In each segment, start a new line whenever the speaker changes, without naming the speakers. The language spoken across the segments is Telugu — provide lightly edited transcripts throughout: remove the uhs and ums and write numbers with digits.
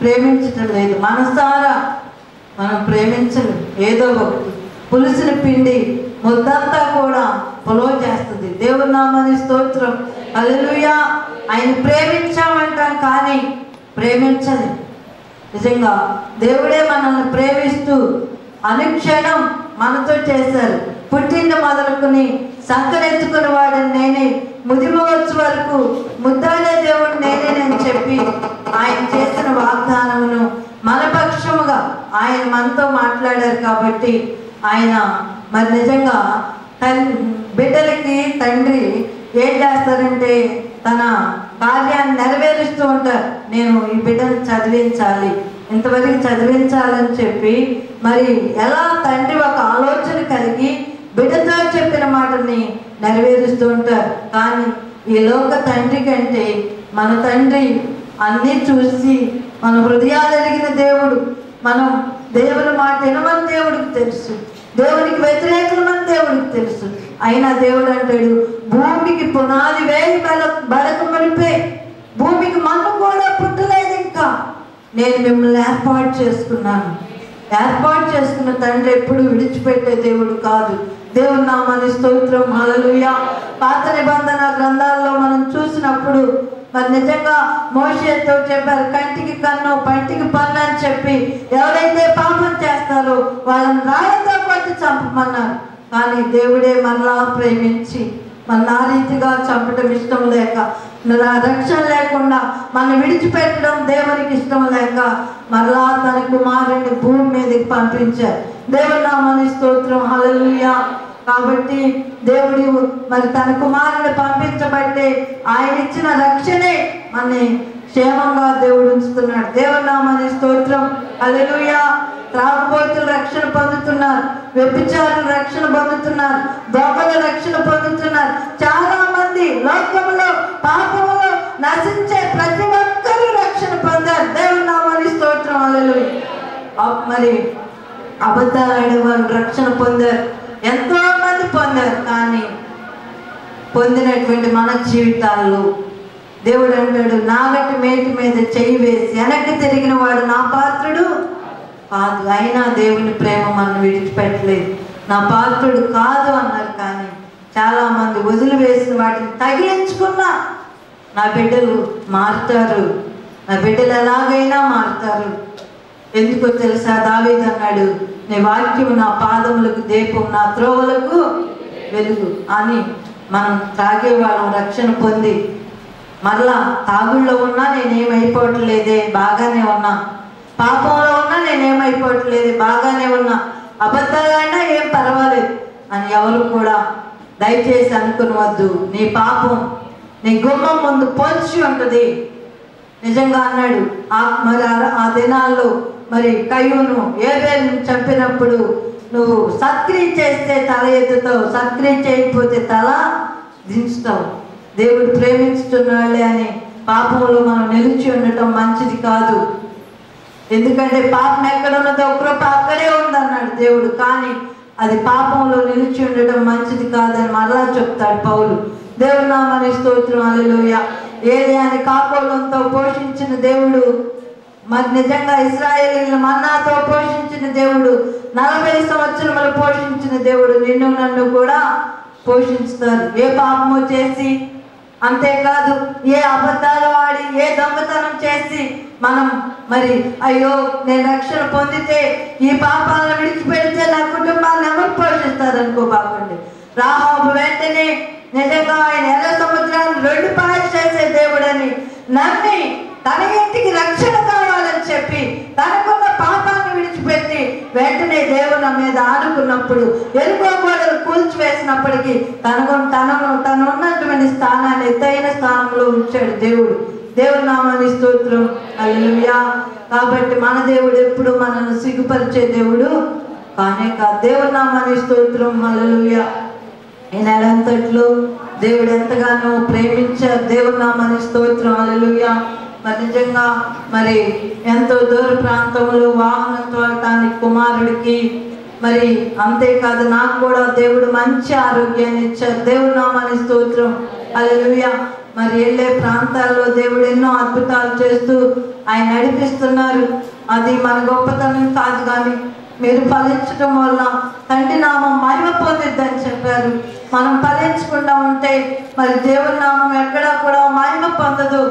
ప్రేమించటం లేదు. మనసారా మనం ప్రేమించలేం. ఏదో ఒకటి పులుసుని పిండి ముద్దంతా కూడా పొలవ చేస్తుంది. దేవుని నామానికి స్తోత్రం. హల్లెలూయా. ఆయన ప్రేమించామంటాం కానీ ప్రేమించదు. నిజంగా దేవుడే మనల్ని ప్రేమిస్తూ అనుక్షణం మనతో చేశారు. పుట్టింది మొదలుకొని సంకరెత్తుకుని వాడిని నేనే, ముదిమవచ్చు వరకు ముద్దాడే దేవుడు నేనేనని చెప్పి ఆయన చేసిన వాగ్దానమును మన పక్షముగా ఆయన మనతో మాట్లాడారు. కాబట్టి ఆయన మరి నిజంగా బిడ్డలకి తండ్రి ఏం చేస్తారంటే తన కార్యాన్ని నెరవేరుస్తూ ఉంటారు. నేను ఈ బిడ్డను చదివించాలి, ఇంతవరకు చదివించాలని చెప్పి మరి ఎలా తండ్రి ఒక ఆలోచన కలిగి బిడ్డతో చెప్పిన మాటని నెరవేరుస్తూ ఉంటారు. కానీ ఈ లోక తండ్రి కంటే మన తండ్రి అన్నీ చూసి మన హృదయాలు ఎరిగిన దేవుడు. మనం దేవుని మాట వినమని దేవుడికి తెలుసు, దేవునికి వ్యతిరేకమని దేవుడికి తెలుసు. అయినా దేవుడు అంటాడు, భూమికి పునాది వేయి బడక మునిపే, భూమికి మన్ను కూడా పుట్టలేదు ఇంకా, నేను మిమ్మల్ని ఏర్పాటు చేసుకున్నాను. ఏర్పాటు చేసుకున్న తండ్రి ఎప్పుడు విడిచిపెట్టే దేవుడు కాదు. దేవుని నామానికి స్తోత్రం. హల్లెలూయా. పాత నిబంధన గ్రంథాల్లో మనం చూసినప్పుడు మరి నిజంగా మోషేతో చెప్పారు, కంటికి కన్ను పంటికి పన్ను అని చెప్పి ఎవరైతే పాపం చేస్తారో వాళ్ళని రాళ్లతో కొట్టి చంపమన్నారు. కానీ దేవుడే మరలా ప్రేమించి మన ఆ రీతిగా చంపడం ఇష్టం లేక, రక్షణ లేకుండా మనం విడిచిపెట్టడం దేవునికి ఇష్టం లేక మరలా తన కుమారుని భూమి మీదకి పంపించారు. దేవుని నామానికి స్తోత్రం. హల్లెలూయా. కాబట్టి దేవుడు మరి తన కుమారుని పంపించబట్టే ఆయన ఇచ్చిన రక్షణే మనని క్షేమంగా దేవుడు ఉంచుతున్నాడు. దేవుని నామానికి స్తోత్రం. హల్లెలూయా. త్రాగుబోతులు రక్షణ పొందుతున్నారు, వ్యభిచారులు రక్షణ పొందుతున్నారు, దొంగలు రక్షణ పొందుతున్నారు. చాలా మంది లోకంలో పాపంలో నశించే ప్రతి ఒక్కరూ రక్షణ పొందారు. దేవుని నామానికి స్తోత్రం. హల్లెలూయా. మరి అబద్ధాలు ఆడేవాళ్ళు రక్షణ పొందారు, ఎంతో మంది పొందారు. కానీ పొందినటువంటి మన జీవితాల్లో దేవుడు అంటాడు, నాగటి మేటి మీద చెయ్యి వేసి వెనక్కి తిరిగిన వాడు నా పాత్రుడు కాదు. అయినా దేవుని ప్రేమ మనం విడిచిపెట్టలేదు. నా పాత్రుడు కాదు అన్నారు. కానీ చాలా మంది వదిలివేసిన వాటిని తగిలించుకున్నా నా బిడ్డలు మారుతారు, నా బిడ్డలు ఎలాగైనా మారుతారు. ఎందుకో తెలుసా, దావీదు అన్నాడు, నీ వాక్యం నా పాదములకు దీపం, నా త్రోవలకు వెలుగు అని. మనం తాగేవాళ్ళం రక్షణ పొంది మరలా తాగుళ్ళో ఉన్నా నేనేమైపోవట్లేదే, బాగానే ఉన్నా, పాపంలో ఉన్నా నేనేమైపోవట్లేదే, బాగానే ఉన్నా, అబద్ధాలైనా ఏం పర్వాలేదు అని ఎవరు కూడా దయచేసి అనుకునవద్దు. నీ పాపం నీ గుమ్మం ముందు పొంచి ఉంటుంది. నిజంగా అన్నాడు. మరి ఆ దినాల్లో మరి కయ్యూను ఏబేలును చంపినప్పుడు నువ్వు సత్క్రియ చేస్తే తల ఎత్తుతావు, సత్క్రియ చేయకపోతే తల దించుతావు. దేవుడు ప్రేమించుతున్నాడే అని పాపంలో మనం నిలిచి ఉండటం మంచిది కాదు. ఎందుకంటే పాపం ఎక్కడ ఉన్నదో కృప అక్కడే ఉందన్నాడు దేవుడు. కానీ అది పాపంలో నిలిచి ఉండటం మంచిది కాదని మరలా చెప్తాడు పౌలు. దేవుని నామానికి స్తోత్రం. హల్లెలూయా. ఏలియాని కాకోలంతో పోషించిన దేవుడు, మరి నిజంగా ఇశ్రాయేలీయులను మన్నాతో పోషించిన దేవుడు, 40 సంవత్సరములు పోషించిన దేవుడు నిన్ను నన్ను కూడా పోషించుతారు. ఏ పాపము చేసి, అంతేకాదు ఏ అబద్ధాలు ఆడి, ఏ దొంగతనం చేసి మనం మరి అయ్యో నేను రక్షణ పొందితే ఈ పాపాలను విడిచిపెడితే నా కుటుంబాన్ని ఎవరు పోషిస్తారు అనుకోబాకండి. రాహాబు వెంటనే నిజంగా ఆయన ఎర్ర సముద్రాన్ని 2 పాయలు చేసే దేవుడని నమ్మి తన ఇంటికి రక్షణ కావాలని చెప్పి తనకున్న పాపాన్ని విడిచిపెట్టి వెంటనే దేవుని మీద ఆడుకున్నప్పుడు ఎరుకో గోడలు కూల్చివేసినప్పటికీ తను ఉన్నటువంటి స్థానాన్ని ఎత్తైన స్థానంలో ఉంచాడు దేవుడు. దేవుని నామానికి స్తోత్రం. హల్లెలూయా. కాబట్టి మన దేవుడు ఎప్పుడు మనల్ని సిగ్గుపరిచే దేవుడు కానే కాదు. దేవుని నామానికి స్తోత్రం. హల్లెలూయా. ఈ నెలంతట్లో దేవుడు ఎంతగానో ప్రేమించారు. దేవుని నామానికి స్తోత్రం. హల్లెలూయా. మరి నిజంగా మరి ఎంతో దూర ప్రాంతంలో వాహనం తోలటానికి కుమారుడికి, మరి అంతేకాదు నాకు కూడా దేవుడు మంచి ఆరోగ్యాన్ని ఇచ్చారు. దేవుని నామానికి స్తోత్రం. హల్లెలూయా. మరి వెళ్ళే ప్రాంతాల్లో దేవుడు ఎన్నో అద్భుతాలు చేస్తూ ఆయన నడిపిస్తున్నారు. అది మన గొప్పతనం కాదు, కానీ మీరు ఫలించడం వల్ల తండ్రి నామం మహిమ పొందిద్దని చెప్పారు. మనం ఫలించకుండా ఉంటే మరి దేవుని నామం ఎక్కడా కూడా మహిమ పొందదు.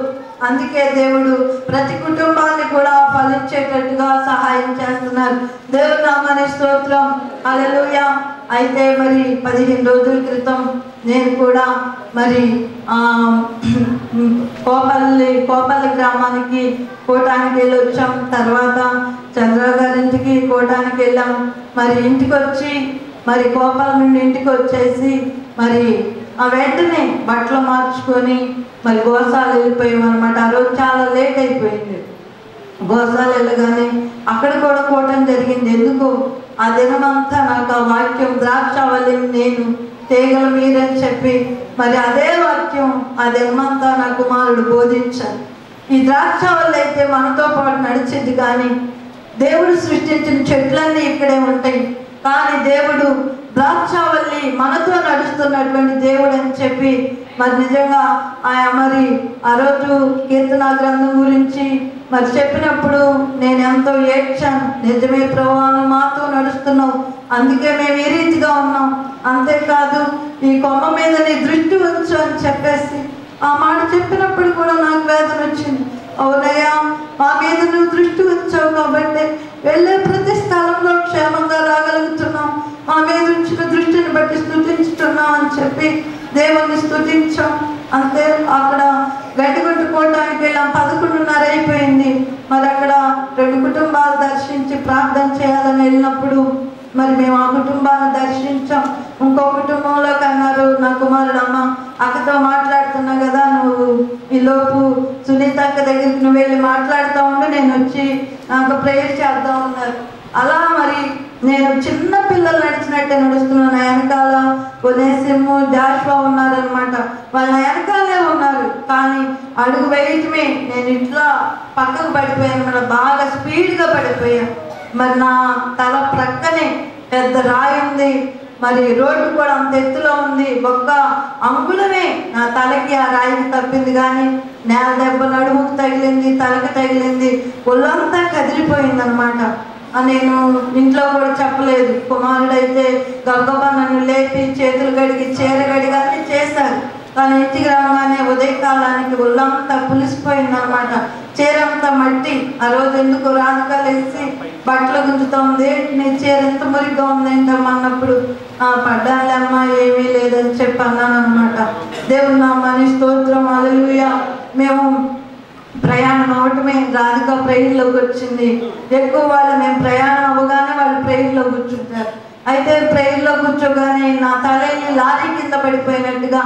అందుకే దేవుడు ప్రతి కుటుంబాన్ని కూడా ఫలించేటట్టుగా సహాయం చేస్తున్నారు. దేవుని నామానికి స్తోత్రం, హల్లెలూయా. అయితే మరి 15 రోజుల క్రితం నేను కూడా మరి కోపల్లి గ్రామానికి కోటానికి వెళ్ళి వచ్చాం. తర్వాత చంద్రరావు గారి ఇంటికి కోటానికి వెళ్ళాం. మరి ఇంటికి వచ్చి మరి కోపల్ నుండి ఇంటికి వచ్చేసి మరి వెంటనే బట్టలు మార్చుకొని మరి గోసాలు వెళ్ళిపోయాం అనమాట. ఆ రోజు చాలా లేట్ అయిపోయింది. గోసాలు వెళ్ళగానే అక్కడ కూడా కోటం జరిగింది. ఎందుకు ఆ దినమంతా నాకు ఆ వాక్యం ద్రాక్షావళి నేను తీగలు మీరని చెప్పి మరి అదే వాక్యం ఆ దినమంతా నా కుమారుడు బోధించారు. ఈ ద్రాక్షావళి అయితే మనతో పాటు నడిచింది, కానీ దేవుడు సృష్టించిన చెట్లన్నీ ఇక్కడే ఉంటాయి. కానీ దేవుడు ద్రాక్షావల్లి మనతో నడుస్తున్నటువంటి దేవుడు అని చెప్పి మరి నిజంగా మరి ఆ రోజు కీర్తన గ్రంథం గురించి మరి చెప్పినప్పుడు నేను ఎంతో ఏడ్చాను. నిజమే ప్రభువా, మాతో నడుస్తున్నావు, అందుకే మేము ఈ రీతిగా ఉన్నాం. అంతేకాదు ఈ కొమ్మ మీద నీ దృష్టి ఉంచు అని చెప్పేసి ఆ మాట చెప్పినప్పుడు కూడా నాకు వేదన వచ్చింది. అవునయ్యా, మా మీద నువ్వు దృష్టి ఉంచావు కాబట్టి వెళ్ళే ప్రతి స్థలంలో క్షేమంగా రాగలుగుతున్నాం. మా మీద ఉంచిన దృష్టిని బట్టి స్తుతించుతున్నాం అని చెప్పి దేవుణ్ణి స్తుతించాం. అంతే అక్కడ గడ్డిగొట్టుకోవడానికి వెళ్ళాం. 11:30 అయిపోయింది. మరి అక్కడ 2 కుటుంబాలు దర్శించి ప్రార్థన చేయాలని వెళ్ళినప్పుడు మరి మేము ఆ కుటుంబాన్ని దర్శించాం. ఇంకో కుటుంబంలోకి అన్నారు, నా కుమారుడు అమ్మ అక్కతో మాట్లాడుతున్నా కదా, నువ్వు ఈలోపు సునీత అక్క దగ్గరికి నువ్వు వెళ్ళి మాట్లాడుతూ ఉండు, నేను వచ్చి నాకు ప్రేయర్ చేద్దాం ఉన్నారు. అలా మరి నేను చిన్న పిల్లలు నడిచినట్టే నడుస్తున్నాను. వెనకాల ఒనేసిము జాషువా ఉన్నారనమాట. వాళ్ళ వెనకాలే ఉన్నారు, కానీ అడుగు వేయటమే నేను ఇట్లా పక్కకు పడిపోయాను. మన బాగా స్పీడ్గా పడిపోయాను. మరి నా తల ప్రక్కనే పెద్ద రాయి ఉంది. మరి రోడ్డు కూడా అంత ఎత్తులో ఉంది. ఒక్క అంగుళమే నా తలకి ఆ రాయికి తప్పింది, కానీ నేల దెబ్బ నడుముకు తగిలింది, తలకి తగిలింది, ఒళ్ళంతా కదిలిపోయింది అనమాట. నేను ఇంట్లో కూడా చెప్పలేదు. కుమారుడైతే గబగబా నన్ను లేపి చేతులు గడిగి చీర గడిగి అన్నీ చేశారు. కానీ ఇంటికి రాగానే ఉదయకాలానికి ఒళ్ళంతా పులిసిపోయింది అనమాట. చీర అంతా మట్టి. ఆ రోజు ఎందుకు రాజకాలేసి బట్టలు గుంజుతోంది, నీ చీర ఎంత మురిగ్గా ఉందేంటమ్మన్నప్పుడు పడ్డాలేమ్మా ఏమీ లేదని చెప్పి అన్నాను అనమాట. దేవుని నామానికి స్తోత్రం, హల్లెలూయా. మేము ప్రయాణం అవటమే రాధిక ప్రేయర్లోకి వచ్చింది. ఎక్కువ వాళ్ళు మేము ప్రయాణం అవ్వగానే వాళ్ళు ప్రేయర్లో కూర్చుంటారు. అయితే ప్రేయర్లో కూర్చోగానే నా తలని లారీ కింద పడిపోయినట్టుగా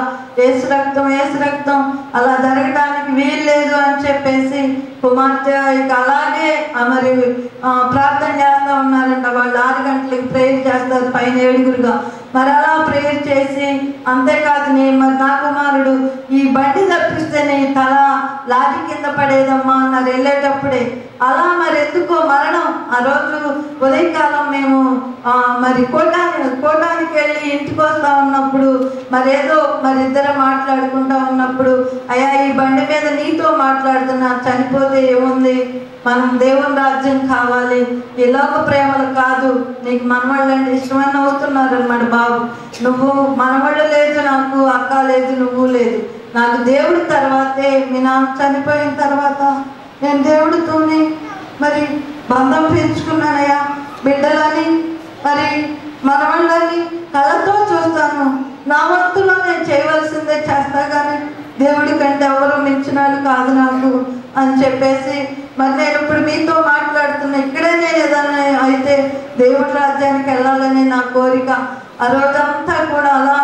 ఏసు రక్తం అలా జరగడానికి వీలు లేదు అని చెప్పేసి కుమార్తె ఇక అలాగే మరి ప్రార్థన చేస్తూ ఉన్నారంట. వాళ్ళు 6 గంటలకి ప్రేయర్ చేస్తారు పైన 7గురుగా. మరి అలా ప్రేయర్ చేసి అంతేకాదు మరి నా కుమారుడు ఈ బండి తప్పిస్తే నీ తల లారీ కింద పడేదమ్మా అన్నారు వెళ్ళేటప్పుడే. అలా మరి ఎందుకో మరణం. ఆ రోజు ఉదయకాలం మేము మరి కోటానికి వెళ్ళి ఇంటికి వస్తా ఉన్నప్పుడు మరి ఏదో మరి ఇద్దరు మాట్లాడుకుంటా ఉన్నప్పుడు, అయ్యా ఈ బండి మీద నీతో మాట్లాడుతున్నా, చనిపోతే ఏముంది, మనం దేవుని రాజ్యం కావాలి, ఈ లోక ప్రేమలు కాదు, నీకు మనవాళ్ళు అంటే ఇష్టమని అవుతున్నారు అన్నమాట. బాబు నువ్వు మనవాళ్ళు లేదు, నాకు అక్క లేదు, నువ్వు లేదు, నాకు దేవుడి తర్వాతే, మీ నాన్న చనిపోయిన తర్వాత నేను దేవుడితోనే మరి బంధం పెంచుకున్నానయ్యా. బిడ్డలని మరి మనవాళ్ళని కళ్ళతో చూస్తాను, నా వంతులో నేను చేయవలసిందే చేస్తా, కానీ దేవుడి కంటే ఎవరు మించినాడు కాదు నాకు అని చెప్పేసి మరి నేను ఇప్పుడు మీతో మాట్లాడుతున్నా. ఇక్కడే నేను ఏదైనా అయితే దేవుడి రాజ్యానికి వెళ్ళాలని నా కోరిక. ఆ రోజంతా కూడా అలా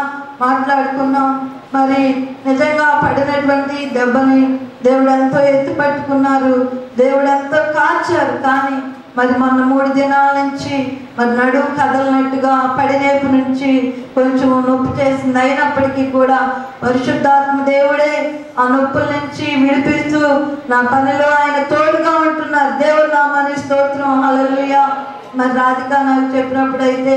మాట్లాడుకున్నాం. మరి నిజంగా పడినటువంటి దెబ్బని దేవుడు ఎంతో ఎత్తి పట్టుకున్నారు, దేవుడు ఎంతో కాచారు. కానీ మరి మొన్న 3 దినాల నుంచి మరి నడుము కదలనట్టుగా పడినేపు నుంచి కొంచెం నొప్పి చేసింది. అయినప్పటికీ కూడా పరిశుద్ధాత్మ దేవుడే ఆ నొప్పుల నుంచి విడిపిస్తూ నా పనిలో ఆయన తోడుగా ఉంటున్నారు. దేవుడి నామానికి స్తోత్రం, హల్లెలూయా. మరి రాధిక నాకు చెప్పినప్పుడు అయితే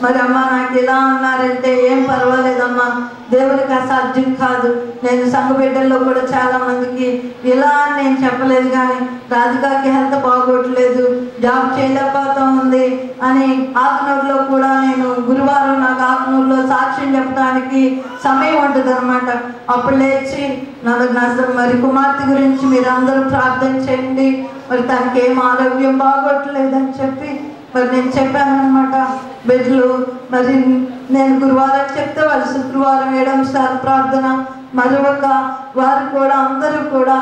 మరి అమ్మ నాకు ఇలా అన్నారంటే ఏం పర్వాలేదమ్మా, దేవునికి అసాధ్యం కాదు. నేను సంఘ బిడ్డల్లో కూడా చాలా మందికి ఇలా అని నేను చెప్పలేదు, కానీ రాధికకి హెల్త్ బాగోట్లేదు, జాబ్ చేయలేకపోతా ఉంది అని ఆకునూరులో కూడా నేను గురువారం నాకు ఆకునూరులో సాక్ష్యం చెప్పడానికి సమయం ఉంటుంది అనమాట. అప్పుడు లేచి మరి కుమార్తె గురించి మీరు అందరూ ప్రార్థన చేయండి, మరి తనకి ఏం ఆరోగ్యం బాగోట్లేదని చెప్పి మరి నేను చెప్పాను అనమాట. బెడ్లు మరి నేను గురువారం చెప్తే వాళ్ళు శుక్రవారం 7వ సార్ ప్రార్థన మరొక వారు కూడా అందరూ కూడా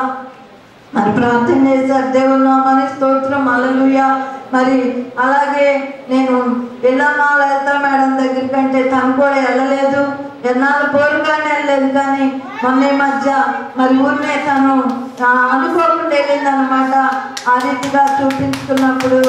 మరి ప్రార్థన చేశారు. దేవుని నామానికి స్తోత్రం, హల్లెలూయా. మరి అలాగే నేను వెళ్ళామా లలిత మేడం దగ్గరికి అంటే తను కూడా వెళ్ళలేదు, ఎన్నాళ్ళు పోరుగానే వెళ్ళలేదు, కానీ మొన్న మధ్య మరి ఊరినే తను అనుకోకుండా వెళ్ళిందనమాట. ఆ రీతిగా చూపించుకున్నప్పుడు